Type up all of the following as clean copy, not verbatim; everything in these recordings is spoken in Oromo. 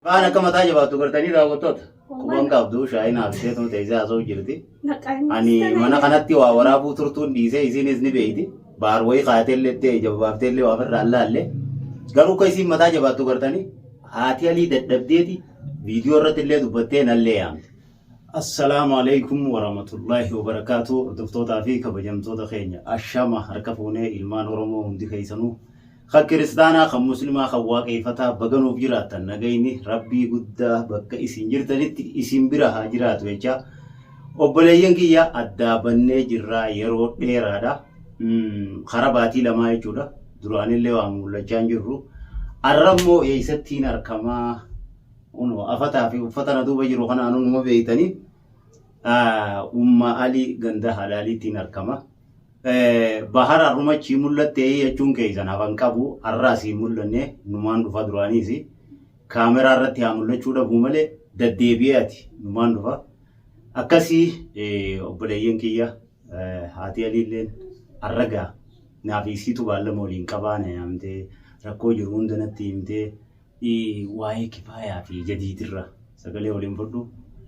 Baana kama taja baatu gartanii daawwattoota kuban qabdu shaayiin haabisee tun teessee haasa'u jirti. Ani mana kanatti waa waraabuu turtuun dhiisee isiinis ni beeyti. Baar wayii kaateellee ta'e jabaaftee waa firra allaallee. Garuu akka isiin mataa jabaattu gartanii haati alii dadhabdeeti viidiyoo irratti illee dubbattee nallee yaamte. Assalaamu alaikum warahmatullahi wabarakatuh. Hordoftootaa fi kabajamtoota keenya ashama harka fuunee ilmaan Oromoo hundi keessanuu. Kiristaanaa kan musliimaa kan waaqeffataa baganuuf jiraatan nagayni rabbii guddaa bakka isin jirtanitti isin bira haa jiraatu jecha obboleeyyan kiyya addaa bannee jirraa yeroo dheeraadha. Karaa baatii lamaa jechuudha. Duraanillee waan mul'achaa jirru. Arrammoo eessattiin argamaa afataa fi uffata na duuba jiru kanaan uumama beeytanii umma alii ganda halaaliitiin argama. Bahara rumachi mul'atte jechuun keessan afaan qabu arraasii mul'anne numaan dhufa duraaniisi kaameraa irratti haa mul'achuu dhabu malee deddeebi'aati numaan dhufa akkasii obboleeyyan kiyya haati aliilleen arragaa naafisiitu baallama waliin qabaane amtee rakkoo jiru hunda natti himtee waa'ee kifaayaa fi jadiitirra sagalee waliin fudhu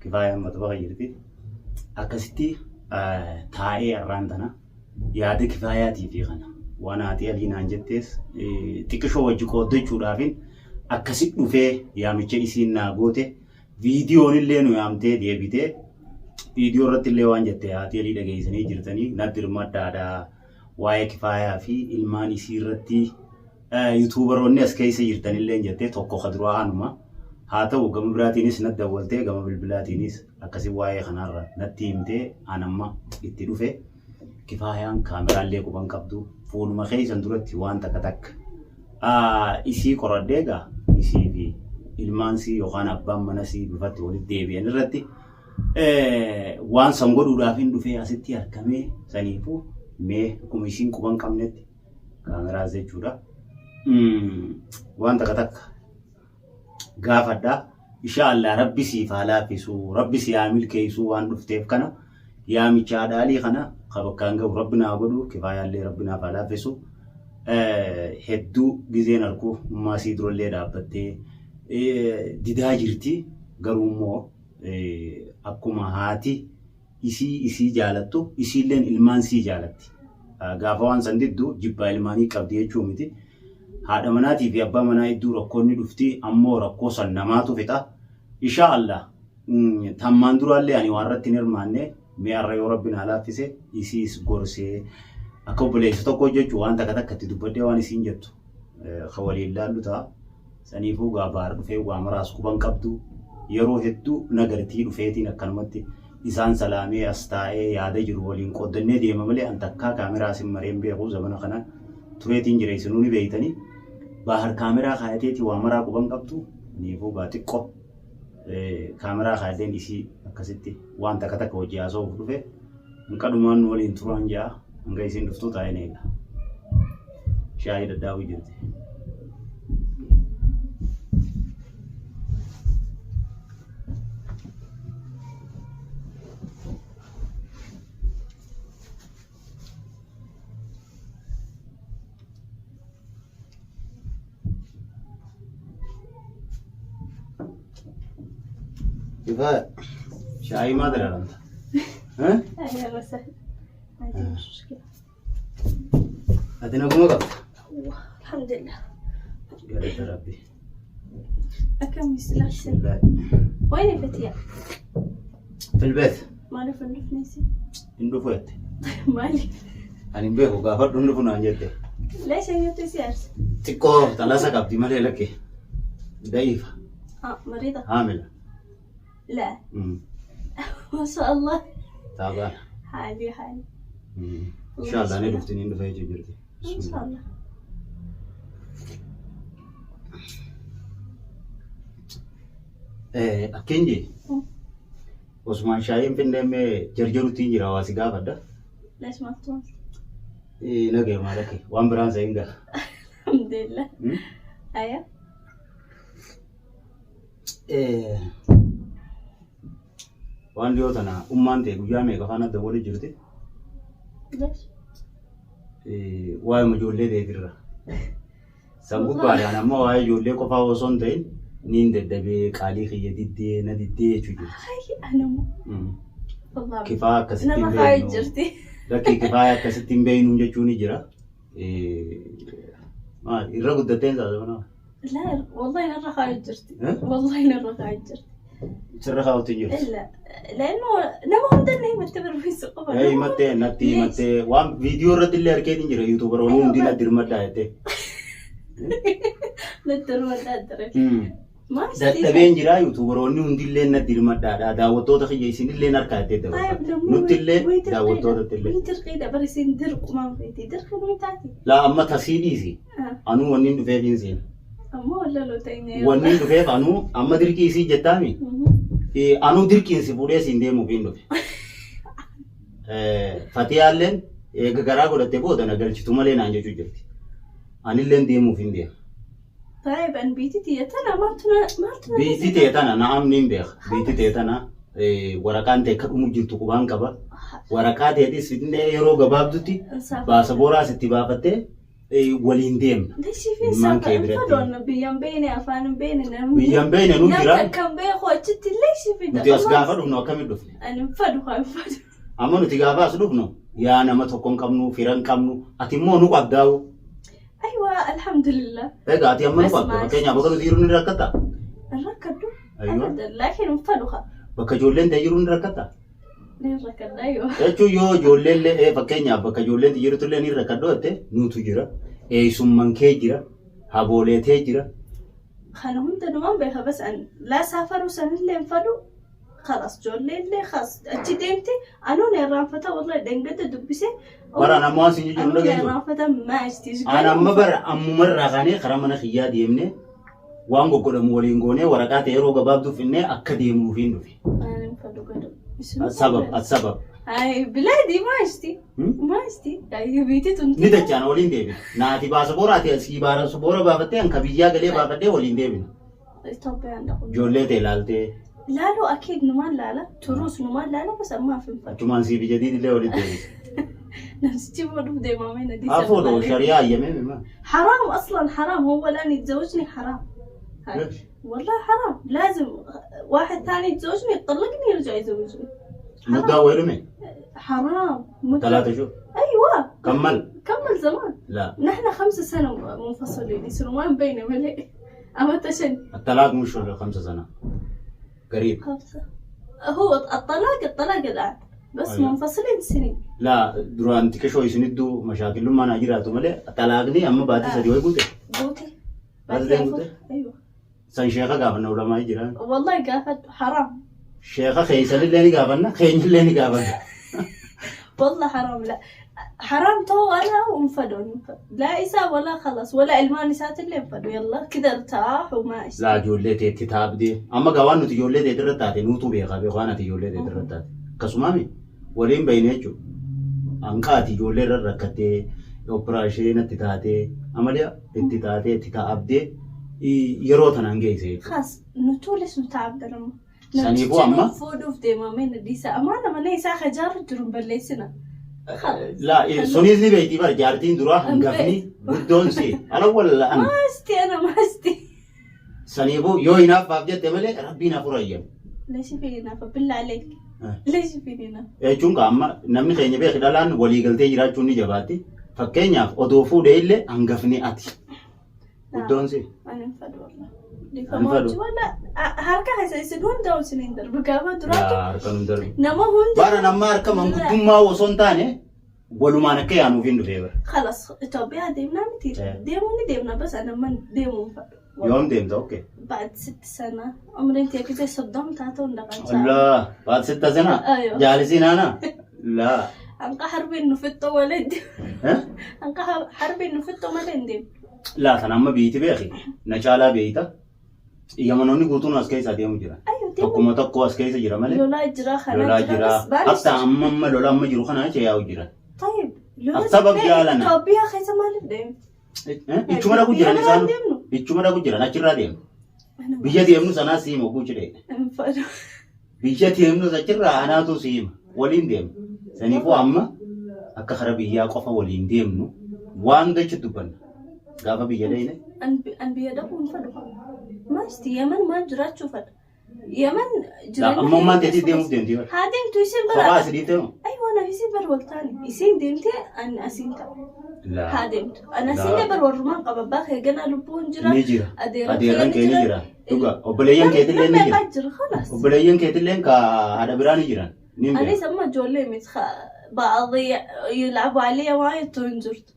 kifaayaan mata baqa jirti akkasitti taa'ee arraan tana. Yaada kifaayatii fi kana waan haati aliinaan jettees xiqqishoo wajji qooddachuudhaafin akkasi dhufee yaamicha isiin naa goote viidiyoon illee nu yaamtee deebitee viidiyoo irratti illee waan jettee haati alii dhageessanii jirtanii natti hirmaadhaadhaa waa'ee kifaayaa fi ilmaan isii irratti yuutuubaroonni as keessa jirtanillee jettee tokko kaduraa anuma haa ta'u gama biraatiinis natti dawwaltee gama bilbilaatiinis akkasi waa'ee kanarra natti himtee anamma itti dhufe. Kifaayaan kaameraallee quban qabdu fuuluma keessan duratti waan takka isii qoradhee gaa isii fi ilmaansii yookaan abbaan manasii bifatti walitti deebi'an irratti waan san godhuudhaaf hin dhufee asitti argamee saniifuu mee akkuma isiin quban qabnetti kaameraas jechuudha. Waan takka gaafadhaa inshaallah rabbi siif haa laaffisu rabbi si haa milkeessu waan dhufteef kana yaamicha dhaalii kana kabakkaan gahu rabbinaa godhu kifaayaallee rabbinaaf haa laaffisu hedduu gizeen argu ummaasii durallee dhaabbattee didaa jirti garuu immoo akkuma haati isii jaalattu isiilleen ilmaan sii jaalatti gaafa waan san diddu jibbaa ilmaanii qabdi jechuu miti haadha manaatii fi abbaa manaa iddoo rakkoonni dhufti ammoo rakkoo san namaatu fixa inshaallah tammaan duraallee ani waan irratti hin hirmaanne mi'arra yoo rabbina laaffise isiis gorsee akka obboleessa tokko jechuun waan takka itti dubbadhee waan isiin jettu waliin laallu ta'a. Saniifuu gaafaar dhufee waa maraas quban qabdu yeroo hedduu nagartii dhufeetiin akkanumatti isaan salaamee as taa'ee yaada jiru waliin qooddannee deema malee an takkaa kaameraa isin mareen beekuu zamana kana tureetiin jireessinuu ni beeytanii baahar kaameraa kaayateetii waa maraa quban qabdu niifuu gaa xiqqoo. Kaameraa kaayyateen isii akkasitti waan takka hojii haasa'uuf dhufe hanqadumaan waliin turaan jaa hanga isiin dhuftuu taa'een eega. Shaayii daddaawuu jirti. كفاية شاي ما أدري أنت ها؟ أهلا وسهلا ما عندي مشكلة أدينا قوم قبل الحمد لله يا ربي أكرم يسلم وين الفتية؟ في البيت ما نعرف ندف نسي ندف وقت مالي أنا بيهو قافر ندف نانجته ليش هي تسيرس؟ تكو ثلاثة قبضي مالي لك ضعيفة مريضة حاملة لا ما شاء الله تعبان حالي إن شاء الله أنا دفتني ندف هيجي جردي إن شاء الله أكينجي Osman Shaayeen Finfinnee jarjaru jira hawaasi gaafadha. ليش ما تطوف؟ Nagee maalake waan biraan sayin gaa. الحمد لله أيوة waan dhiyoo tana ummaan ta'e guyyaa meeqa faana adda godhe jirti? ليش؟ Waa'ee ijoollee ta'eetirra. San gubbaadhaan amma waa'ee ijoollee qofaa osoo hin ta'in نين دبي قالي خي ديدي نديدي شو جرت أنا مو والله كفاية كستين أنا بينو خايف جرتي لكن كفاية كستين بينو جتوني جرا ما يرقد دتين زاد بنا لا والله أنا خايف جرتي ها؟ والله أنا خايف جرتي سرها وتجرت إلا لأنه نما هم دني متبر في سوق أي متى نتي متى وام فيديو رد اللي أركين جرا يوتيوبر ونون دينا درمت دايته ندرو ندرو ما دتبين جرا يوتيوبر ونون دي اللي ندرمت دا داوتو تخي يسين اللي نركاته ده نوت اللي داوتو تلي وين ترقي ده برسين درق ما فيتي درق وين تاتي لا أما تسيدي زي أنو ونين دفعين زين أما ولا لو تيني ونين دفع أنو أما دركي سي جتامي أنو دركي سي بودي سيندي مبين دفع فتي ألين إيجا كرا كده تبود أنا قلت تومالي نانجو جوجتي أني لين دي مبين دي طيب أن بيتي تيتنا ما بيتي تيتنا نعم نيم بيخ بيتي تيتنا ورقان تك مجرد كوبان كبا ورقات تيتي سيدنا يرو جباب دوتي باسبورا ستبافتة ولين ديم ليش في سافر فلون بيام بيني أفان بيني بيام بيني نوجرا كم بيخو أشتي ليش في ده نتي أسقافر ونو كم يدفن أنا فدو أما نتي قافا سلوكنو يا أنا ما تكون كمنو فيران كمنو أتيمو نو قداو أيوة الحمد لله بقى أتي أما نو قداو كأني أبغى نديرون ركتا الركض أيوة لكن فدوها بقى جولين تجيرون ركتا الركض أيوة Echo yo jolle le fakenya bakka jolle jiru tulle ni rakadoote nutu jira summan kee jira haboleetee jira خلنا هم تنوان بها بس أن لا سافروا سنة اللي انفدوا خلاص جولي اللي خلاص أتي ديمتي أنا نرافتا والله دنقت دبسي bara namoo asin jiru أنا lageenyu نرافتا ما أشتيش ana amma bara ammumar raaqane karamana khiyyaa deemne waan goggodamu waliin goone waraqaa ta'e yeroo gabaabduu finne akka deemuuf hin dhufe أنا انفدوا قدو السبب هاي بلادي ما أشتي ما أشتي هاي بيتي ni تنتي dachaan waliin deebine naati baasaboraati asii baasaboora baafattee hanka biyyaa galee baafattee waliin deebine إثيوبيا عندكم ijoollee ta'e ilaaltee لا لو أكيد نمان لا لا تروس نمان لا لا بس ما في انفدوا achumaan siifi jadiidillee waliin deebine نفسي ودو دي مامينا دي afuudhu shariyaa ayyamee ma حرام أصلا حرام هو الآن يتزوجني حرام هاي. ليش؟ والله حرام لازم واحد ثاني يتزوجني يطلقني يرجع يزوجني muddaa weelume حرام talaata shuu أيوة كمل زمان لا نحن 5 سنة منفصلين يصيروا ما بيني ملئ أما تشن الطلاق مش 5 سنة قريب 5 هو الطلاق الآن بس أيوة. منفصلين سنين لا duraan tika shoo isiniddu mashaakilummaan haa jiraatu malee talaaqni amma baatii sadii wayi guute بوتي بس زي ما أيوة san sheeka gaafanna ulamaa jiran والله قافت حرام sheeka keeysanillee ni gaafanna keenyillee ni gaafanna والله حرام لا حرام تو انا وانفدوا لا إساء ولا خلص ولا المانسات اللي انفدوا يلا كذا ارتاح وما اشتغل laa ijoollee teetti taabdee amma gawaan nuti ijoollee teetti irra taate nuutu beekaa beekaan ati ijoollee teetti irra taate akkasumaami waliin bayne jechuudha hanqaati ijoollee irra rakkattee operaashee natti taatee amalee itti taatee itti taabdee yeroo tanaan geesse jechuudha. خلاص نتولس نتعب لما Saniifuu amma فودو في ديمامين ديسا أمانة ما نيسا خجار جرم بليسنا laa sunis ni beektii bara jaartiin duraa hangafni guddoon si ala walla an ما استي أنا ما استي saniifuu yoo hinaaffaaf jette malee rabbiin hafuura ayyamu. ليش فينا فبالله عليك ليش فينا jechuun amma namni keenya beeku dhalaan walii galtee jiraachuun ni jabaatti fakkeenyaaf odoo fuudhee illee hangafni ati guddoon si أنا انفد والله انفدوا. ولا هركا هسيسدون داون سنين در بقابة دراتو harkanum darbi نما هون bara namma harka manguddummaa osoo hin taane walumaan akka yaanuuf hin dhufee bara خلاص إثيوبيا ديمنا متير ديموني ديمنا بس أنا من ديمون yoom deemta okkee بعد 6 سنة عمري انت كده صدمت هاتون دقن Allah baat sitta sana أيوه jaalisiin ana laa أنقى حربي إنه في الطوالد eh أنقى حربي إنه في الطوالد laa tan amma beeyti beeki na caalaa beeyta yamanoonni guutuun as keessa deemu jira أيوه ديمون tokkuma tokko as keessa jira malee لولا جرا خنا lolaa jira بس بارش hatta amma lola amma jiru kana achi yaa'u jira طيب لولا السبب جالنا. إثيوبيا خيسة ما نبدأ ichuma dhaqu jiran isaan ichuma dhaqu jiran achirraa deemu biyya deemnu sanaa siima oguu jedhee biyya deemnu achirraa anaatu siima waliin deemu saniifuu amma akka kara biyyaa qofa waliin deemnu waan gachi dubbanna غافة بيجدينه أن بيدقون فدوا ما استي يمن ما جرات شوفت يمن لا أما ما تدي ديمو ديمتي هادين تويسين برا خلاص ديتهم أيوة أنا يسين برا تاني يسين ديمتي أن أسينتا لا هادين أنا سين برا الرمان قبل باخي جنا لبون جرا نيجرا أديران كي نيجرا توكا وبلاين كي تلين نيجرا خلاص وبلاين كي تلين كا هذا برا نيجرا أنا سمى جولي متخ بعض يلعبوا عليه وايد تنجرت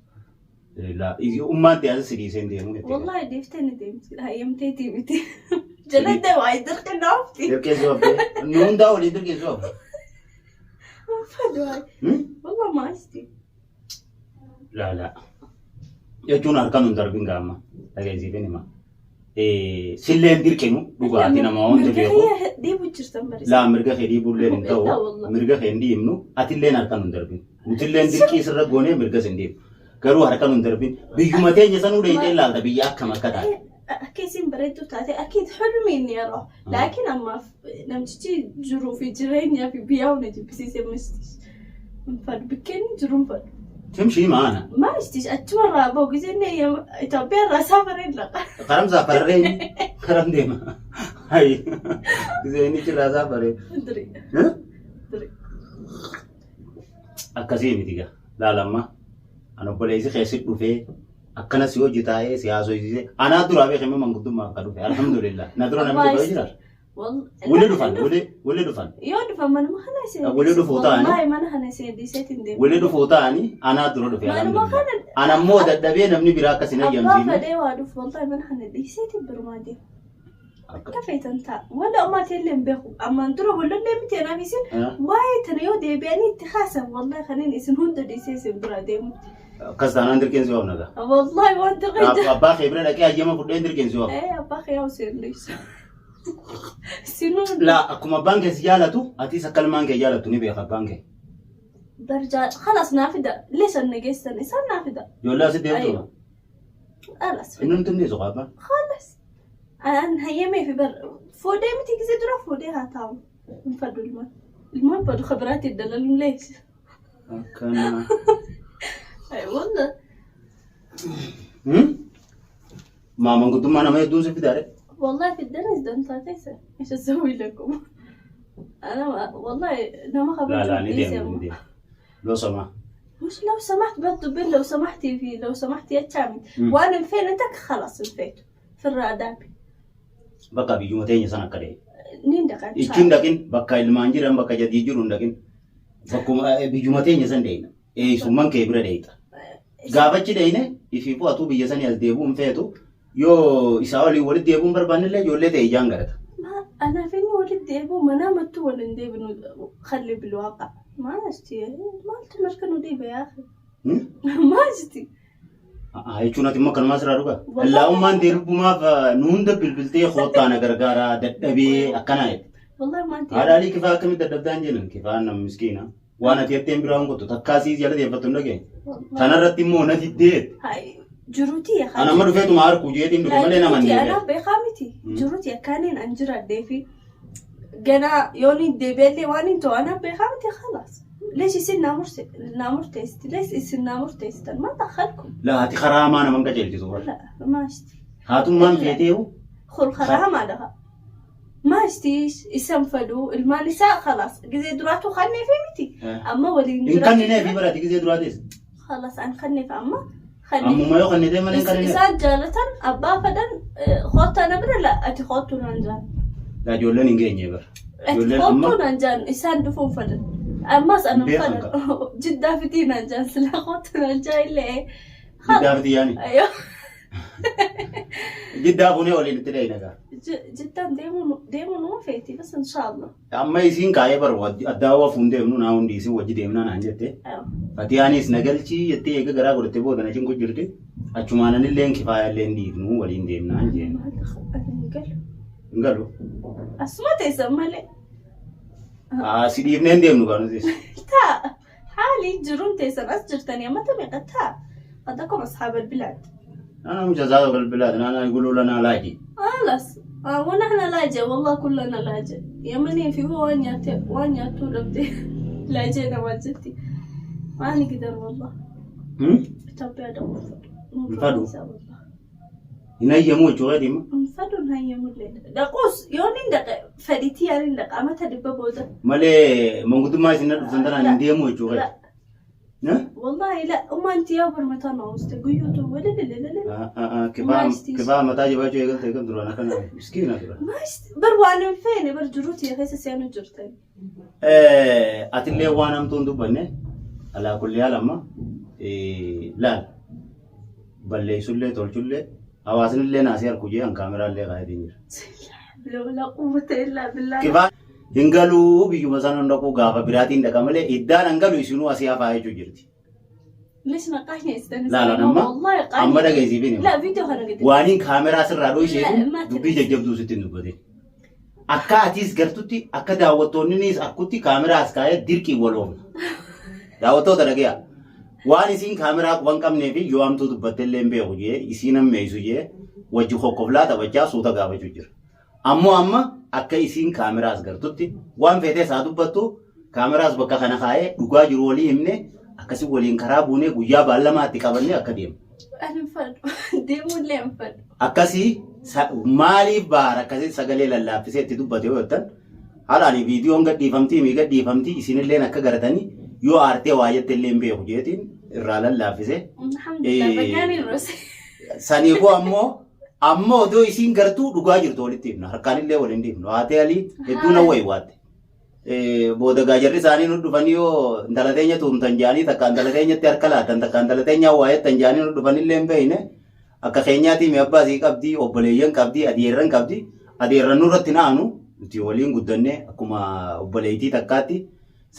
لا أمة دي هذا سيريسين ديمو والله ديفتني ديمتي هاي يمتي متي جلد وايد درك نافتي درك زواب نون دا ولي درك زواب فدواي والله ما استي لا يجون أركان دربين كاما أجازي بيني ما سلين دركينو بقى ما هون دربيكو دي بوجرتم بريس لا مرجع خيري بولين تاو مرجع خيندي يمنو أتلين أركان دربين وتلين دركي سر غوني مرجع سندي كرو أركان دربين بيجومتين جسانو ريتين لا تبي كما كذا كيسين بريتو تاتي أكيد حلمي إني أروح لكن أما نمشي جروفي جرينيا في بياو نجيب بسيسي مستيش فد بكين جروم فد تمشي معنا ما استيش أتورا بوق زيني إتوبيا راسافرين لا كرم زافرين كرم ديما هاي زيني كلا زافرين دري دري أكاسيمي تيجا لا لما أنا بقولي خيسيت بوفي أكنا سيو جتاعي سياسو يجي أنا أدور أبي خيمة مانغدو ما كدوفي الحمد لله ندرو نعمل بيجرا ولا دفن يو دفن ما خنا سيد ولا دفوتاني ما خنا سيد دي سيتين دي ولا دفوتاني أنا أدور دفي أنا مو دبي نمني براك سينا جامزين أبغى فدي وادف والله ما خنا دي سيتين برمادي كيف أنت ولا ما تلم بخو أما ندرو ولا اللي متينا في سن واي تنيو دي بياني اتخاسم والله خليني اسمه دي سيسي برادي كسدان أندر كنزي وابنا ده والله وانت غير أبا خبرة لك يا جماعة فلان أندر كنزي واب إيه أبا خيا وسين ليش سنون لا أكما بانك زيالته أتي سكالمان كيالته نبي خبانك درجة خلاص نافدة ليش النجس الإنسان نافدة يلا سيدي أيوة خلاص إنه أنتم نيزو غابا خلاص أنا هيمي في بر فودي متى كذا درا فودي هاتام نفدو المهم بدو خبراتي الدلال ليش كان أي والله ما من قدام أنا ما يدوس في داره والله في الدرس ده انت تيسر ايش اسوي لكم انا والله انا ما خبرت لا نديم لو سمح مش لو سمحت بطبل لو سمحتي في لو سمحتي يا تشامي وانا فين انت خلاص الفيت في الراداب بقى بيجومتين سنه كده نين دقن يكين دقن بقى المانجيران بقى جدي جيرون دقن بكم بيجومتين سندين اي سومن كبر ديتا غابچ دينه يفيفو اتو بيسن يزديبو فيتو يو إساولي ولد ديبون بربان الله يولد إيجان غرت. ما أنا فيني ولد ديبون ما نام تو ولد ديبون خلي بالواقع ما أشتي ما أنت مركنو ديب يا أخي. ما أشتي. هاي شو نتيمة كلمة سراروكا. اللهم أن ديربو ما فنون بالبلتي خوطة أنا غرغارا دبي أكنايت. والله ما أنت. هذا لي كيف أكمل دبدان جنن كيف أنا مسكينة. وانا تيتم براهم كتو تكاسي زيادة ديفتون لكن. ثنا رتيمو نتيديت. هاي. جروتي يا خالي. أنا ما رفعت معارك وجيتين دكتور مالنا مني. أنا بخامتي. جروتي كانين أنجرا ديفي. جنا يوني ديبلي وانين تو أنا بخامتي خلاص. ليش يصير نامور تيست؟ ليش يصير نامور تيست؟ ما دخلكم. لا هاتي خرام أنا من قجل جزور. لا ما أشتي. هاتوا ما نفيتيه. خل خرام هذا. ما أشتيش اسم فلو المالساء خلاص. جزء دراتو خلني في متي. أما ولين. إن كان نيجي في براتي جزء دراتيس. خلاص أنا خلني في أما. أمم ما يخلني دائما إنكارني. إنسان جالة أبا فدان خوتة نبرة لا أتخوتو نانجان. لا جولن إنجيني بر. أتخوتو نانجان إنسان دفون فدان. أما أنا فدان جدا فتي نانجان سلا خوتو نانجان اللي. جدا فتي يعني. أيوه. جدا بني ولا نتلاقي نجار. جدا ديمون ما فيتي بس إن شاء الله. أما يسين كاي بر الدعوة فندي منو ناون ديسي وجد ديمنا نانجته. فتياني سنقلتي يتي إيجا غرا قلت بودا نجيم كجرتي. أشومانا نلين كفاية لين ديفنو ولين ديمنا نانجين. نقولوا. أسمع تسمع لي. سيدي ابنين ديمنو كانوا زيش. تا حالي جرون تسمع أسجرتني ما تبي قتها. قدكم أصحاب البلاد. أنا مش أصحاب البلاد أنا يقولوا لنا لاجي. خلاص. ونحن لاجئ والله كلنا لاجئ يمني في هو وانياتو ربتي لاجئنا والجتي ما نقدر والله. تبي هذا. ينيموا شو غادي ما فدون هيموا لنا دقوس يونين دق فديتي يعني دق أما تدب بودا مالي موجود ما يصير سندنا نديموا شو غادي والله لا أما أنت يا برمتنا مستقيو تو ولا لا كفاية متى جبت شيء قلت كم درونا كنا مسكينة درونا ما بروانا فين برجروتي يا خيس سيانو جرتين أتلي وانا متوندو بني على كل حال أما لا بلّي سولة تولشولة أواسن اللي ناسير كوجي عن كاميرا اللي قاعدين لا قوة إلا بالله كفاية هنگالو بيجو مثلا ندكو غافا براتين دكامله إدان هنگالو يسونو أسيا فاي جوجرتي ليش نقاشني استنس لا نما والله قاعد أما ده جايزي بيني لا فيديو خنا قديم وانين كاميرا سرّادو يشيل دبي ججب دوسي تنوبدي أكا أتيس غرتوتي أكا داوتوني نيس أكوتي كاميرا أسكاية ديركي ولوم داوتو درجيا وان إسين كاميرا كوان كم نبي يوام تو دبتلهم بيهوجي إسينم ميزوجي وجه خكوفلا تبجا سوتا غابة جوجر أما akka isiin kaameraas gartutti waan feetee isaa dubbattu kaameraas bakka kana kaa'ee dhugaa jiru walii himne akkasi waliin karaa buunee guyyaa baallamaatti qabannee akka deemu. Ani fadhu deemuun lee hin fadhu. Akkasii maaliif baara akkasii sagalee lallaaffisee itti dubbate yoo jettan haalaani viidiyoon gadhiifamtii isinilleen akka garatanii yoo aartee waa jette illee hin beeku jeetiin irraa lallaaffisee. Saniifuu ammoo odoo isiin gartuu dhugaa jirtu walitti himna harkaanillee waliin himnu haatee alii hedduu na wayi waatte booda gaajarri isaanii nu dhufanii yoo intala teenya tuumtan jaanii takka intala teenyatti harka laatan takka intala teenyaa waayettan jaanii nu dhufanillee hin beeyne akka keenyaati mi abbaasii qabdii obboleeyyan qabdii adeerran qabdii adeerran nurratti naanu nuti waliin guddannee akkuma obboleeytii takkaatti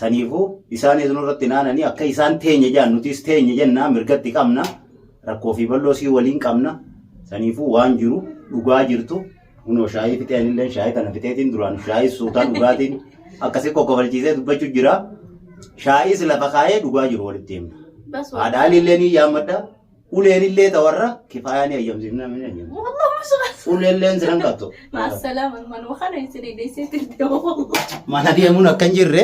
saniifuu isaanis nurratti naananii akka isaan teenya jaan nutis teenya jennaa mirgatti qabna rakkoo fi bal'oo sii waliin qabna. Saniifuu waan jiru dhugaa jirtu kunoo shaayii fixeenillee shaayii tana fixeetiin duraan shaayii suutaan dhugaatiin akkasii kokkofalchiisee dubbachuu jira shaayiis lafa kaayee dhugaa jiru walitti himna. Haadhaalillee ni yaammadha uleenillee tawarra kifaayaan ayyamsiifna min ayyamna. Uleelleen sinan qabdu. Maasalaama man waxana isin deessee tirtee. Mana deemuun akka hin jirre.